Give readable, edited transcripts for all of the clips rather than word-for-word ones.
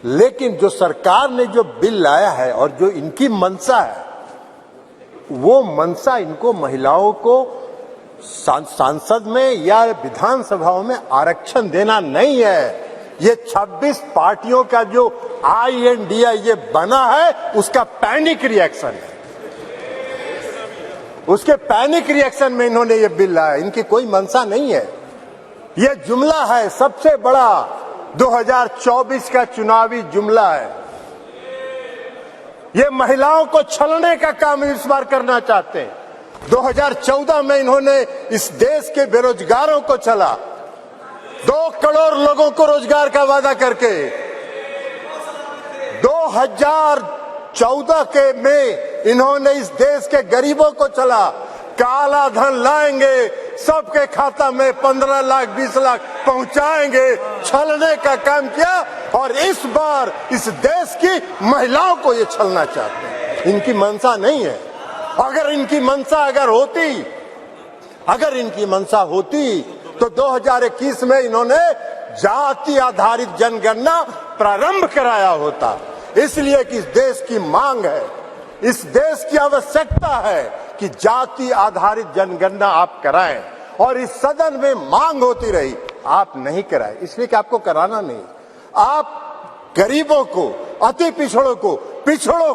लेकिन जो सरकार ने जो बिल लाया है और जो इनकी मंशा है, वो मंशा इनको महिलाओं को सांसद में या विधानसभाओं में आरक्षण देना नहीं है। ये 26 पार्टियों का जो INDA ये बना है, उसका पैनिक रिएक्शन है। उसके पैनिक रिएक्शन में इन्होंने ये बिल लाया। इनकी कोई मंशा नहीं है। ये जुमला है, सबसे बड़ा 2024 का चुनावी जुमला है। ये महिलाओं को छलने का काम इस बार करना चाहते हैं। 2014 में इन्होंने इस देश के बेरोजगारों को छला, 2 करोड़ लोगों को रोजगार का वादा करके। 2014 के में इन्होंने इस देश के गरीबों को छला, काला धन लाएंगे, सबके खाता में 15 लाख 20 लाख पहुंचाएंगे, छलने का काम किया। और इस बार इस देश की महिलाओं को ये छलना चाहते हैं। इनकी मंशा नहीं है। अगर इनकी मंशा होती तो 2021 में इन्होंने जाति आधारित जनगणना प्रारंभ कराया होता। इसलिए कि इस देश की मांग है, इस देश की आवश्यकता है कि जाति आधारित जनगणना आप कराएं। और इस सदन में मांग होती रही, आप नहीं कराए, इसलिए कि आपको कराना नहीं। आप गरीबों को, अति पिछड़ों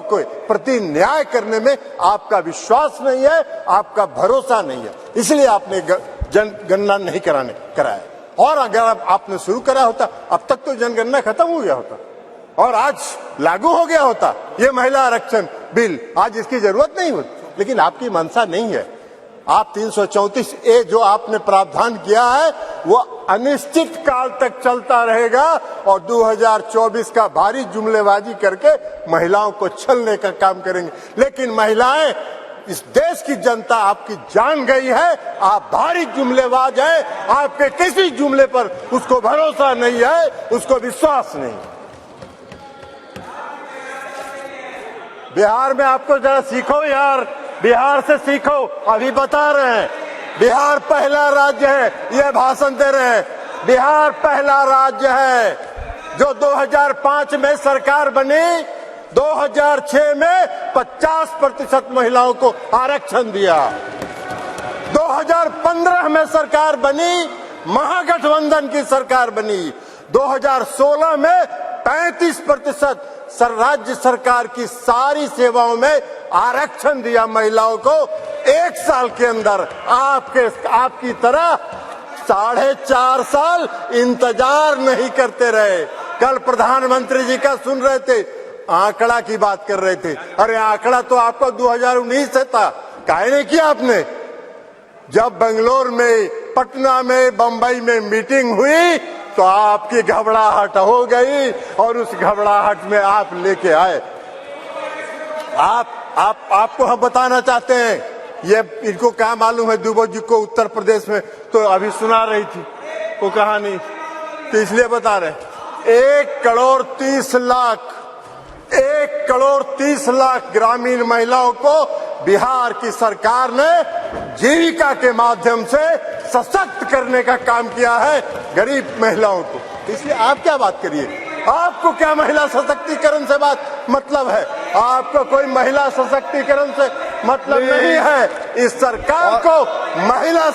को प्रति न्याय करने में आपका विश्वास नहीं है, आपका भरोसा नहीं है, इसलिए आपने जनगणना नहीं कराया। और अगर आपने शुरू करा होता, अब तक तो जनगणना खत्म हो गया होता और आज लागू हो गया होता ये महिला आरक्षण बिल। आज इसकी जरूरत नहीं होती, लेकिन आपकी मंशा नहीं है। आप 334A जो आपने प्रावधान किया है वो अनिश्चित काल तक चलता रहेगा और 2024 का भारी जुमलेबाजी करके महिलाओं को छलने का काम करेंगे। लेकिन महिलाएं, इस देश की जनता आपकी जान गई है, आप भारी जुमलेबाज हैं। आपके किसी जुमले पर उसको भरोसा नहीं है, उसको विश्वास नहीं। बिहार में आपको जरा सीखो यार, बिहार से सीखो। अभी बता रहे हैं बिहार पहला राज्य है, ये भाषण दे रहे हैं। बिहार पहला राज्य है जो 2005 में सरकार बनी, 2006 में 50% महिलाओं को आरक्षण दिया। 2015 में सरकार बनी, महागठबंधन की सरकार बनी। 2016 में 35% राज्य सरकार की सारी सेवाओं में आरक्षण दिया महिलाओं को। 1 साल के अंदर आपकी तरह 4.5 साल इंतजार नहीं करते रहे। कल प्रधानमंत्री जी का सुन रहे थे, आंकड़ा की बात कर रहे थे। अरे आंकड़ा तो आपका 2019 से था, काहे नहीं किया आपने? जब बेंगलोर में, पटना में, बंबई में मीटिंग हुई तो आपकी घबराहट हो गई और उस घबराहट में आप लेके आए। आपको हम बताना चाहते हैं, ये इनको क्या मालूम है दुबे जी को उत्तर प्रदेश में तो अभी सुना रही थी वो कहानी, तो इसलिए बता रहे। 1 करोड़ 30 लाख ग्रामीण महिलाओं को बिहार की सरकार ने जीविका के माध्यम से सशक्त करने का काम किया है, गरीब महिलाओं को। इसलिए आप क्या बात करिए, आपको क्या महिला सशक्तिकरण से बात मतलब है? आपको कोई महिला सशक्तिकरण से मतलब नहीं है। इस सरकार को महिला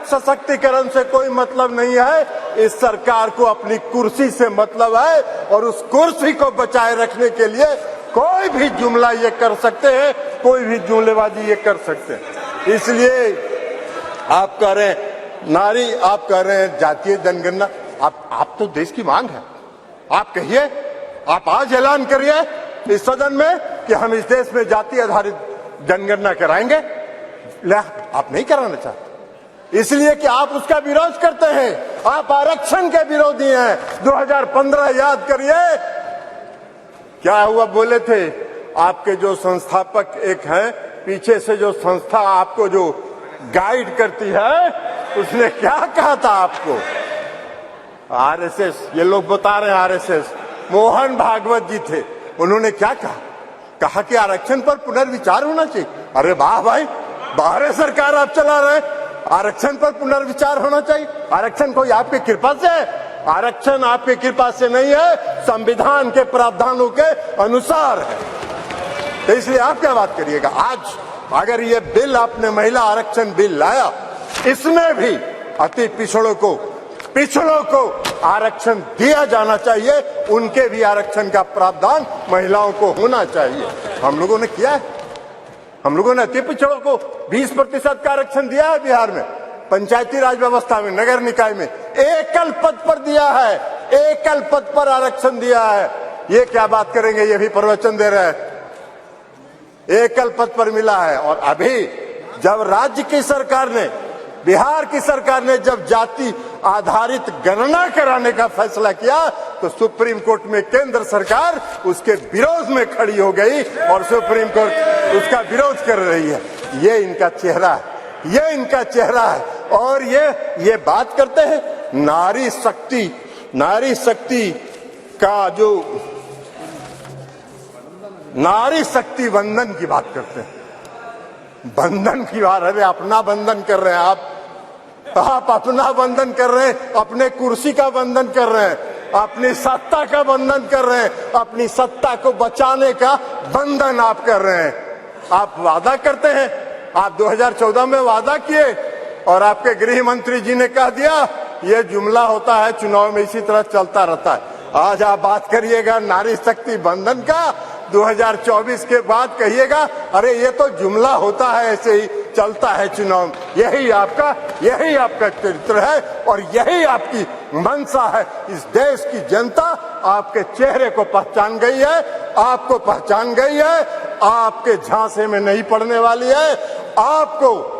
सशक्तिकरण से कोई मतलब नहीं है। इस सरकार को अपनी कुर्सी से मतलब है और उस कुर्सी को बचाए रखने के लिए कोई भी जुमला ये कर सकते हैं, कोई भी जुमलेबाजी ये कर सकते हैं। इसलिए आप कह रहे हैं नारी, आप कह रहे हैं जातीय जनगणना। आप तो देश की मांग है, आप कहिए, आप आज ऐलान करिए इस सदन में कि हम इस देश में जाति आधारित जनगणना कराएंगे। आप नहीं कराना चाहते इसलिए कि आप उसका विरोध करते हैं, आप आरक्षण के विरोधी हैं। 2015 याद करिए क्या हुआ, बोले थे आपके जो संस्थापक एक हैं, पीछे से जो संस्था आपको जो गाइड करती है, उसने क्या कहा था आपको? आरएसएस, ये लोग बता रहे हैं आरएसएस, मोहन भागवत जी थे, उन्होंने क्या कहा कि आरक्षण पर पुनर्विचार होना चाहिए। अरे वाह भाई, बाहर सरकार आप चला रहे, आरक्षण पर पुनर्विचार होना चाहिए। आरक्षण कोई आपकी कृपा से है? आरक्षण आपकी कृपा से नहीं है, संविधान के प्रावधानों के अनुसार है। तो इसलिए आप क्या बात करिएगा। आज अगर ये बिल आपने महिला आरक्षण बिल लाया, इसमें भी अति पिछड़ों को आरक्षण दिया जाना चाहिए, उनके भी आरक्षण का प्रावधान महिलाओं को होना चाहिए। हम लोगों ने किया है, हम लोगों ने अति पिछड़ों को 20% का आरक्षण दिया है बिहार में, पंचायती राज व्यवस्था में, नगर निकाय में एकल पद पर दिया है, एकल पद पर आरक्षण दिया है। ये क्या बात करेंगे, ये भी प्रवचन दे रहे हैं, एकल पद पर मिला है। और अभी जब राज्य की सरकार ने, बिहार की सरकार ने जब जाति आधारित गणना कराने का फैसला किया, तो सुप्रीम कोर्ट में केंद्र सरकार उसके विरोध में खड़ी हो गई और सुप्रीम कोर्ट उसका विरोध कर रही है। ये इनका चेहरा है, ये इनका चेहरा है। और ये बात करते हैं नारी शक्ति का, जो नारी शक्ति बंधन की बात करते हैं, बंधन की बात। अरे अपना बंधन कर रहे हैं आप अपना बंधन कर रहे हैं, अपने कुर्सी का बंधन कर रहे हैं, अपनी सत्ता का बंधन कर रहे हैं, अपनी सत्ता को बचाने का बंधन आप कर रहे हैं। आप वादा करते हैं, आप 2014 में वादा किए और आपके गृह मंत्री जी ने कह दिया ये जुमला होता है, चुनाव में इसी तरह चलता रहता है। आज आप बात करिएगा नारी शक्ति बंधन का, 2024 के बाद कहिएगा अरे ये तो जुमला होता है, ऐसे ही चलता है चुनाव। यही आपका चरित्र है और यही आपकी मंशा है। इस देश की जनता आपके चेहरे को पहचान गई है, आपको पहचान गई है, आपके झांसे में नहीं पड़ने वाली है। आपको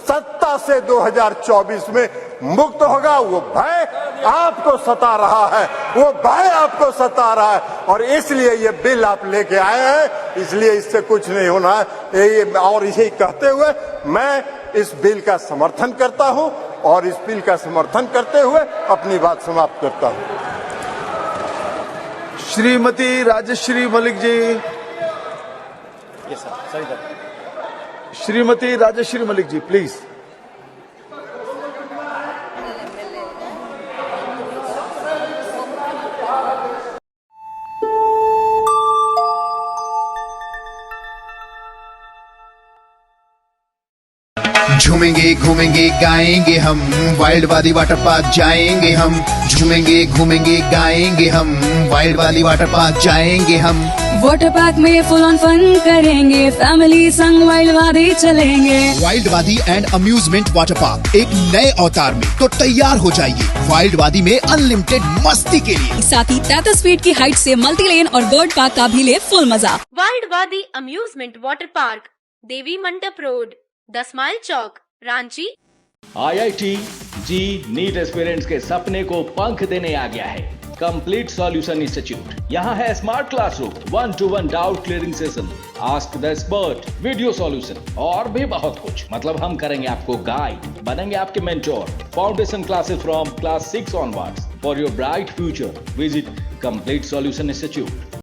सत्ता से 2024 में मुक्त होगा, वो भय आपको सता रहा है, वो भय आपको सता रहा है। और इसलिए ये बिल आप लेके आए हैं, इसलिए इससे कुछ नहीं होना है। और इसे कहते हुए मैं इस बिल का समर्थन करता हूं और इस बिल का समर्थन करते हुए अपनी बात समाप्त करता हूं। श्रीमती राजश्री मलिक जी। श्रीमती राजश्री मलिक जी प्लीज। झूमेंगे घूमेंगे गाएंगे हम, वाइल्ड वाली वाटर पार्क जाएंगे हम। झूमेंगे घूमेंगे गाएंगे हम, वाइल्ड वाली वाटर पार्क जाएंगे हम। वाटर पार्क में फुल ऑन फन करेंगे, फैमिली संग वाइल्ड वादी चलेंगे। वाइल्ड वादी एंड अम्यूजमेंट वाटर पार्क एक नए अवतार में, तो तैयार हो जाइए वाइल्ड वादी में अनलिमिटेड मस्ती के लिए। साथ ही 33 फीट की हाइट से मल्टी लेन और बर्ड पार्क का भी ले फुल मजा। वाइल्ड वादी अम्यूजमेंट वाटर पार्क, देवी मंडप रोड, 10 माइल चौक, रांची। IIT जी नीट एस्पिरेंट्स के सपने को पंख देने आ गया है कंप्लीट सॉल्यूशन इंस्टीट्यूट। यहाँ है smart classroom, 1-to-1 doubt clearing session, ask the expert, video solution और भी बहुत कुछ। मतलब हम करेंगे आपको गाइड, बनेंगे आपके mentor. Foundation classes from class 6 onwards for your bright future. Visit complete solution institute.